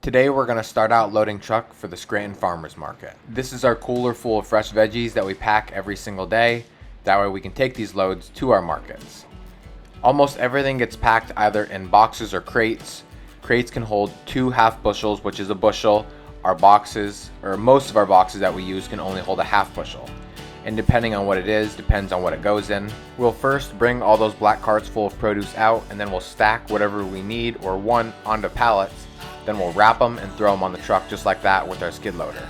Today we're going to start out loading truck for the Scranton Farmers Market. This is our cooler full of fresh veggies that we pack every single day. That way we can take these loads to our markets. Almost everything gets packed either in boxes or crates. Crates can hold 2 half bushels, which is a bushel. Our boxes, or most of our boxes that we use, can only hold a half bushel. And depending on what it is, depends on what it goes in. We'll first bring all those black carts full of produce out, and then we'll stack whatever we need or want onto pallets. Then we'll wrap them and throw them on the truck just like that with our skid loader.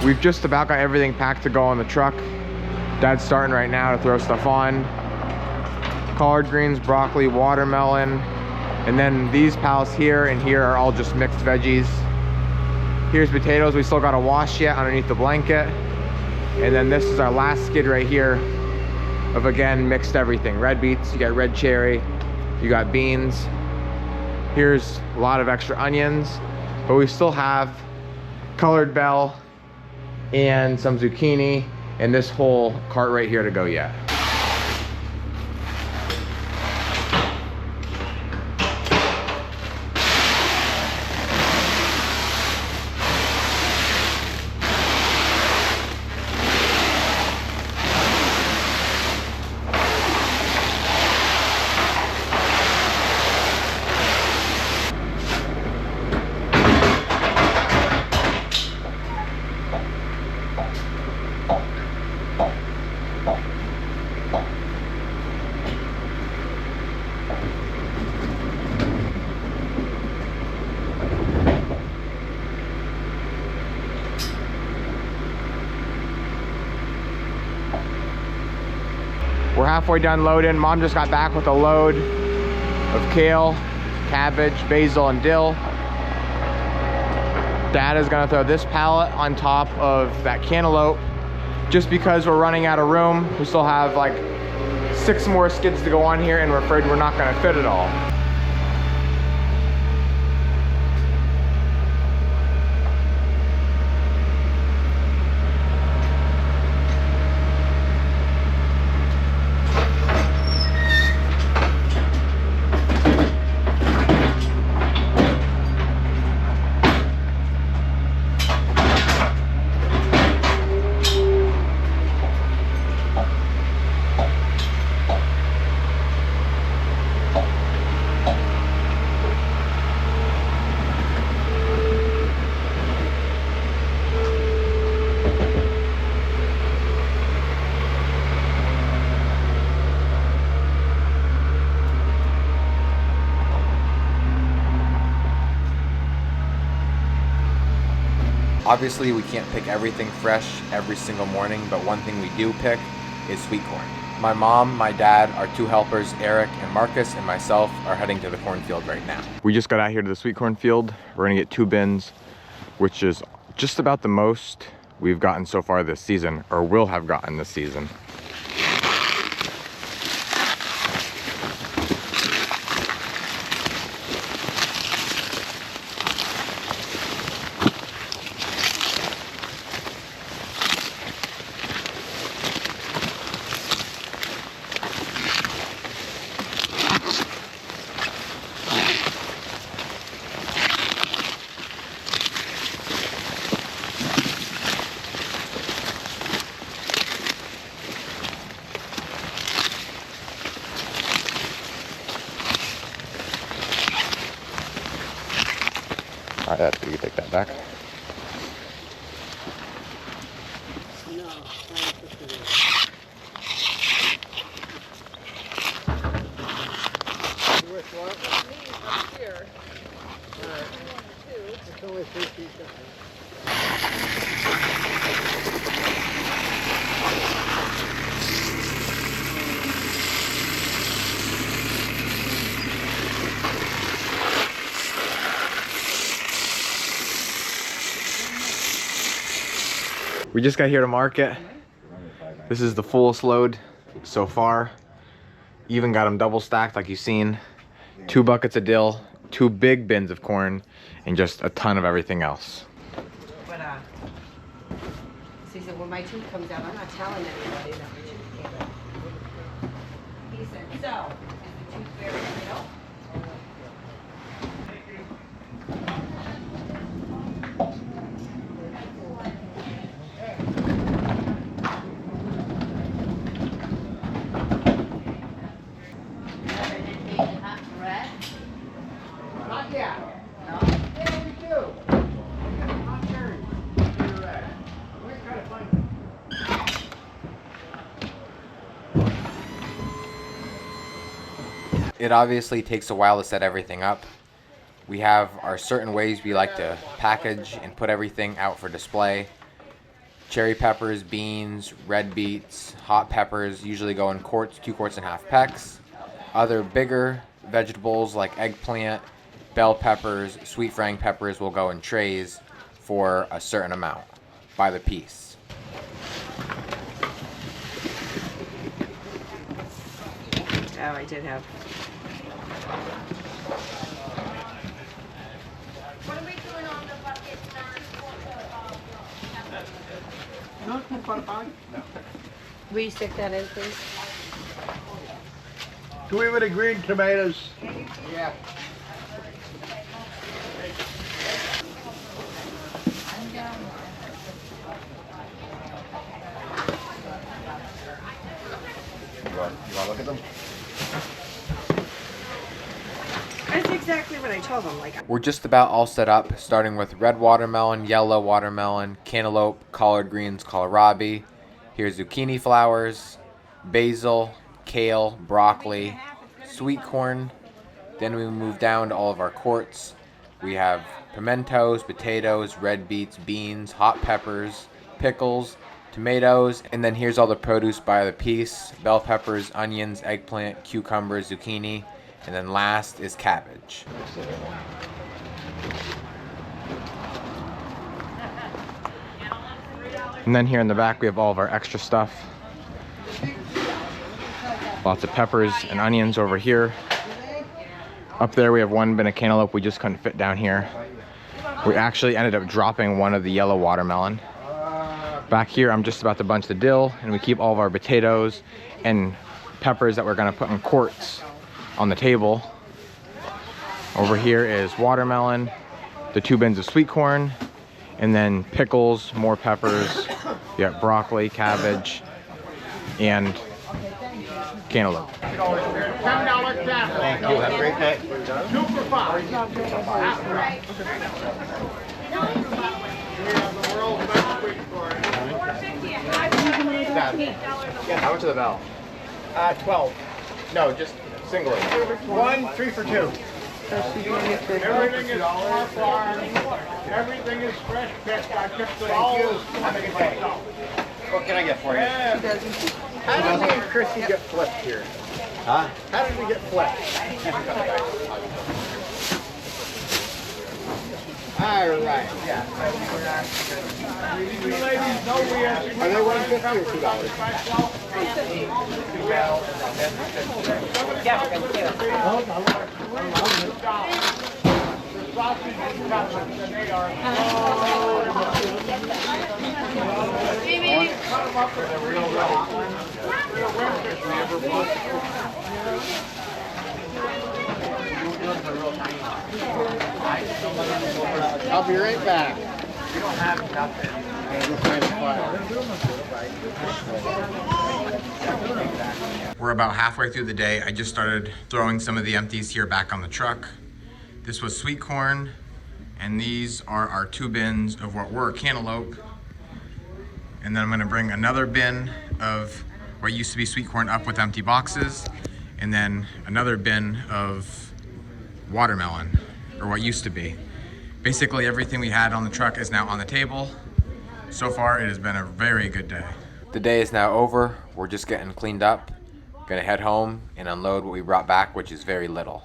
We've just about got everything packed to go on the truck. Dad's starting right now to throw stuff on. Collard greens, broccoli, watermelon, and then these pallets here and here are all just mixed veggies. Here's potatoes we still got to wash yet underneath the blanket. And then this is our last skid right here of, again, mixed everything. Red beets, you got red cherry, you got beans. Here's a lot of extra onions, but we still have colored bell and some zucchini and this whole cart right here to go yet. We're halfway done loading. Mom just got back with a load of kale, cabbage, basil, and dill. Dad is gonna throw this pallet on top of that cantaloupe just because we're running out of room. We still have like 6 more skids to go on here and we're afraid we're not gonna fit it all. Obviously, we can't pick everything fresh every single morning, but one thing we do pick is sweet corn. My mom, my dad, our 2 helpers, Eric and Marcus, and myself are heading to the cornfield right now. We just got out here to the sweet corn field. We're gonna get 2 bins, which is just about the most we've gotten so far this season, or will have gotten this season. All right, that's good. You can take that back. We just got here to market. This is the fullest load so far. Even got them double stacked like you've seen. 2 buckets of dill, 2 big bins of corn, and just a ton of everything else. But so he said, when my tooth comes out, I'm not telling anybody that my tooth came out. He said, so, is the tooth very real? It obviously takes a while to set everything up. We have our certain ways we like to package and put everything out for display. Cherry peppers, beans, red beets, hot peppers usually go in quarts, 2 quarts and half pecks. Other bigger vegetables like eggplant, bell peppers, sweet frying peppers will go in trays for a certain amount by the piece. Oh, I did have. What are we doing on the bucket? No. Will you stick that in, please? Do we with the green tomatoes? Yeah. You want to look at them? That's exactly what I told him. Like, We're just about all set up, starting with red watermelon, yellow watermelon, cantaloupe, collard greens, kohlrabi. Here's zucchini flowers, basil, kale, broccoli, sweet corn. Then we move down to all of our quarts. We have pimentos, potatoes, red beets, beans, hot peppers, pickles, tomatoes, and then here's all the produce by the piece: bell peppers, onions, eggplant, cucumbers, zucchini, and then last is cabbage. And then here in the back we have all of our extra stuff. Lots of peppers and onions over here. Up there we have 1 bin of cantaloupe we just couldn't fit down here. We actually ended up dropping one of the yellow watermelon. Back here I'm just about to bunch the dill, and we keep all of our potatoes and peppers that we're gonna put in quarts on the table. Over here is watermelon, the 2 bins of sweet corn, and then pickles, more peppers, you got broccoli, cabbage, and cantaloupe. $10 tackle. Thank you. Have a great day. 2 for 5. How much of the bell? 12. No, just single. 1, 3 for 2. Everything is farm farm. Everything is fresh picked. I kept it all. What can I get for you? How did me and Chrissy get flipped here? Huh? How did we get flipped? All right. Yeah. You ladies know we have. Are they $1.50 or $2? yeah, thank you. The sausage and peppers, and they are. Cut them up with a real I'll be right back. We don't have nothing. We're about halfway through the day. I just started throwing some of the empties here back on the truck. This was sweet corn, and these are our 2 bins of what were cantaloupe. And then I'm gonna bring another bin of what used to be sweet corn up with empty boxes, and then another bin of watermelon, or what used to be. Basically everything we had on the truck is now on the table. So far it has been a very good day. The day is now over. We're just getting cleaned up. Gonna head home and unload what we brought back, which is very little.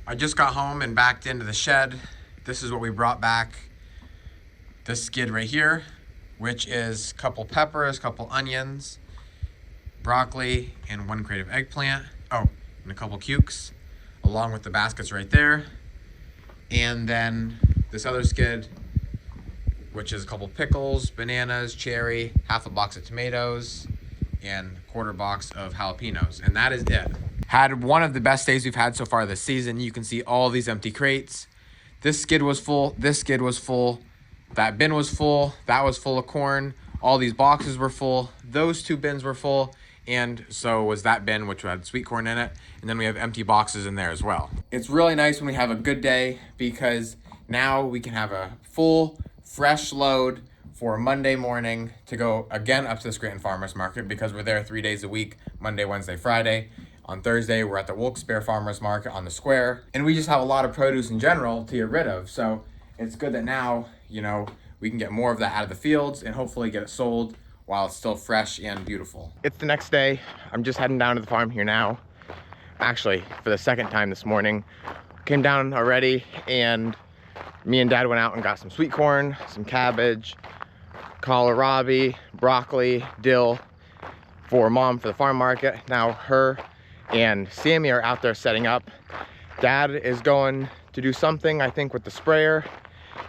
I just got home and backed into the shed. This is what we brought back. this skid right here, which is a couple peppers, couple onions, broccoli, and 1 crate of eggplant. Oh, and a couple cukes, along with the baskets right there. And then this other skid, which is a couple pickles, bananas, cherry, half a box of tomatoes, and a quarter box of jalapenos. And that is it. Had one of the best days we've had so far this season. You can see all these empty crates. This skid was full, this skid was full, that bin was full, that was full of corn, all these boxes were full, those 2 bins were full, and so was that bin, which had sweet corn in it, and then we have empty boxes in there as well. It's really nice when we have a good day because now we can have a full, fresh load for Monday morning to go again up to the Scranton Farmers Market because we're there 3 days a week, Monday, Wednesday, Friday. On Thursday, we're at the Wilkes-Barre Farmers Market on the square. And we just have a lot of produce in general to get rid of. So it's good that now, you know, we can get more of that out of the fields and hopefully get it sold while it's still fresh and beautiful. It's the next day. I'm just heading down to the farm here now. Actually, for the second time this morning. Came down already and me and Dad went out and got some sweet corn, some cabbage, kohlrabi, broccoli, dill for Mom for the farm market. Now her and Sammy are out there setting up. Dad is going to do something, I think, with the sprayer,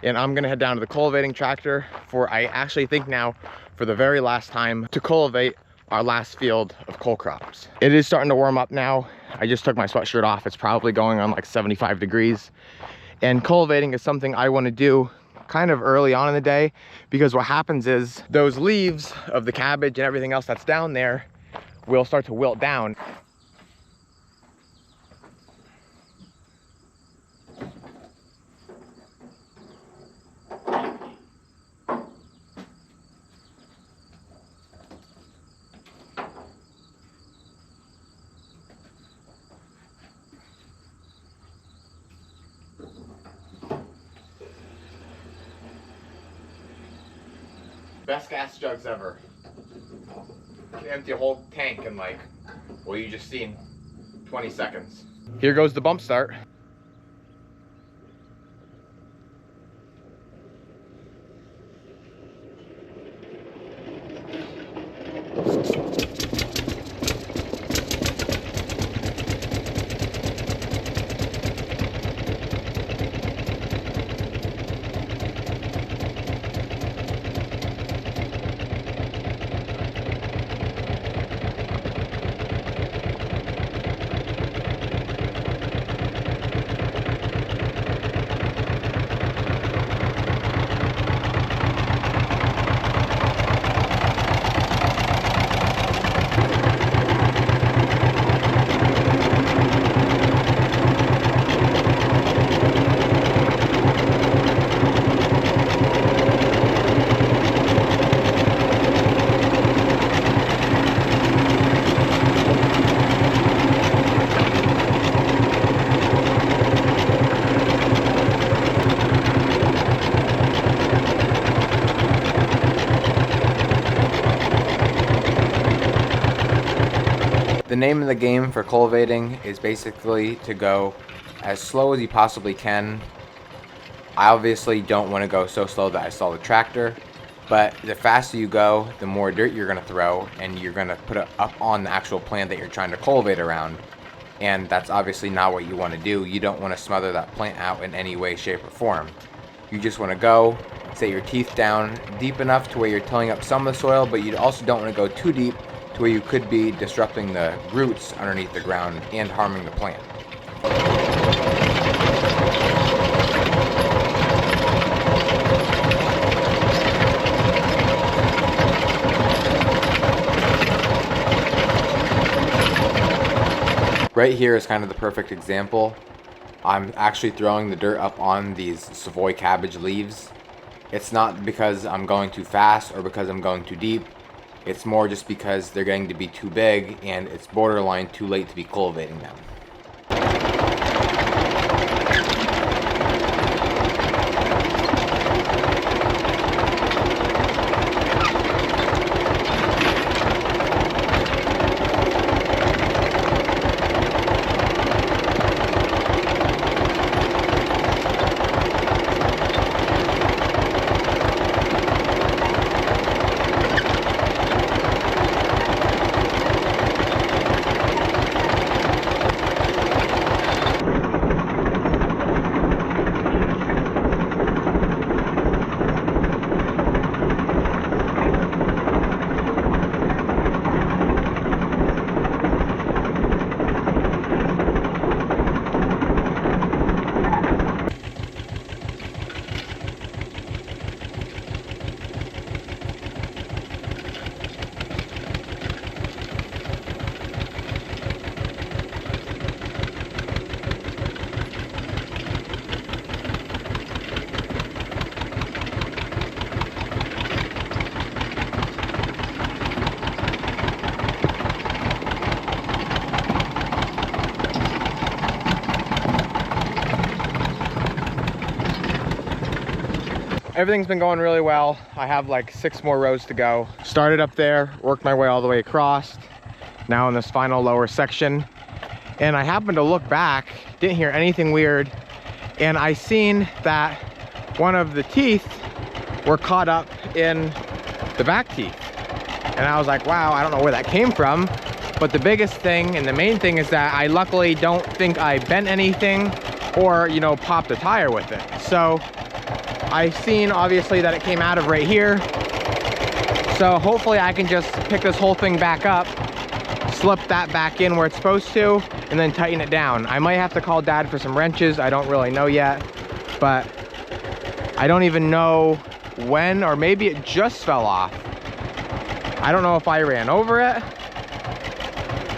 and I'm gonna head down to the cultivating tractor for, I actually think now, for the very last time, to cultivate our last field of cole crops. It is starting to warm up now. I just took my sweatshirt off. It's probably going on like 75 degrees. And cultivating is something I wanna do kind of early on in the day because what happens is those leaves of the cabbage and everything else that's down there will start to wilt down. Best gas jugs ever. You can empty a whole tank in like, well, you just seen 20 seconds. Here goes the bump start. The name of the game for cultivating is basically to go as slow as you possibly can. I obviously don't want to go so slow that I stall the tractor, but the faster you go, the more dirt you're going to throw, and you're going to put it up on the actual plant that you're trying to cultivate around. And that's obviously not what you want to do. You don't want to smother that plant out in any way, shape, or form. You just want to go, set your teeth down deep enough to where you're tilling up some of the soil, but you also don't want to go too deep to where you could be disrupting the roots underneath the ground and harming the plant. Right here is kind of the perfect example. I'm actually throwing the dirt up on these Savoy cabbage leaves. It's not because I'm going too fast or because I'm going too deep. It's more just because they're getting to be too big and it's borderline too late to be cultivating them. everything's been going really well. I have like 6 more rows to go. Started up there, worked my way all the way across. Now in this final lower section. And I happened to look back, didn't hear anything weird. And I seen that one of the teeth were caught up in the back teeth. And I was like, wow, I don't know where that came from. But the biggest thing and the main thing is that I luckily don't think I bent anything or, you know, popped a tire with it. So I've seen obviously that it came out of right here. So hopefully I can just pick this whole thing back up, slip that back in where it's supposed to, and then tighten it down. I might have to call Dad for some wrenches. I don't really know yet, but I don't even know when, or maybe it just fell off. I don't know if I ran over it.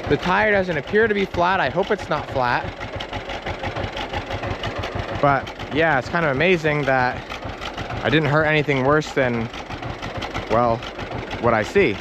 The tire doesn't appear to be flat. I hope it's not flat. But yeah, it's kind of amazing that I didn't hurt anything worse than, well, what I see.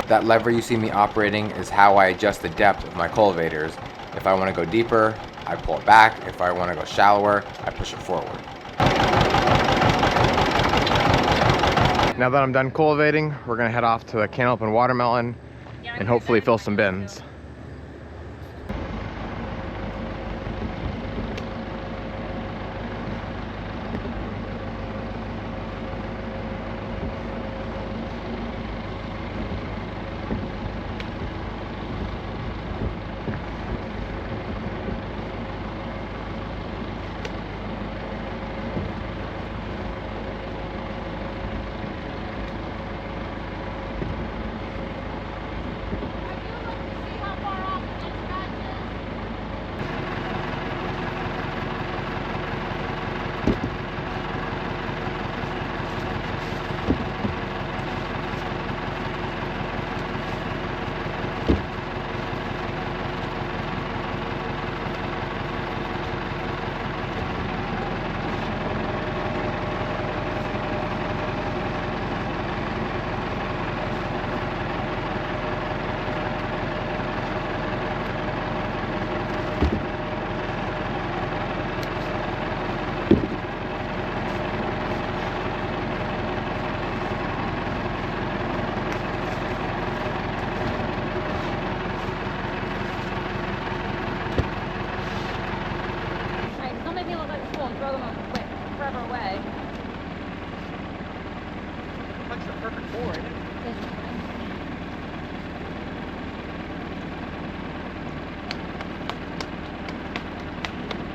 That lever you see me operating is how I adjust the depth of my cultivators. If I want to go deeper, I pull it back. If I want to go shallower, I push it forward. Now that I'm done cultivating, we're going to head off to the cantaloupe and watermelon and hopefully fill some bins.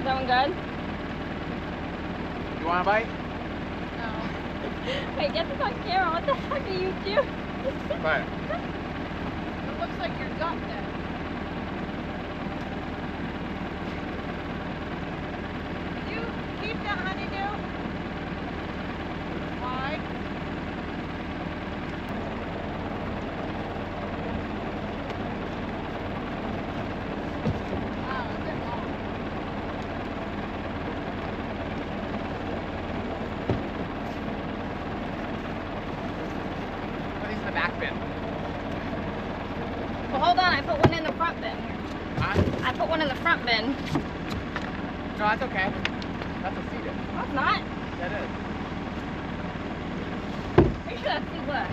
That one good? You want a bite? No. Wait, get this on camera. What the fuck are you doing? Bite. It looks like your gut then. Did you keep that honeydew? Why? Well, hold on, I put one in the front bin. Huh? I put one in the front bin. No, that's okay. That's a seeded. No, it's not. That is. Are you sure that's seedless?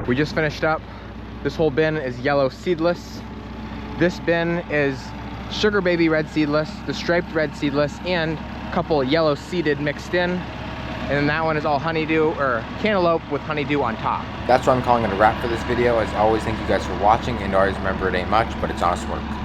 We just finished up. This whole bin is yellow seedless. This bin is sugar baby red seedless, the striped red seedless, and a couple yellow seeded mixed in. And then that one is all honeydew, or cantaloupe with honeydew on top. That's what I'm calling it a wrap for this video. As always, thank you guys for watching, and always remember it ain't much, but it's honest work.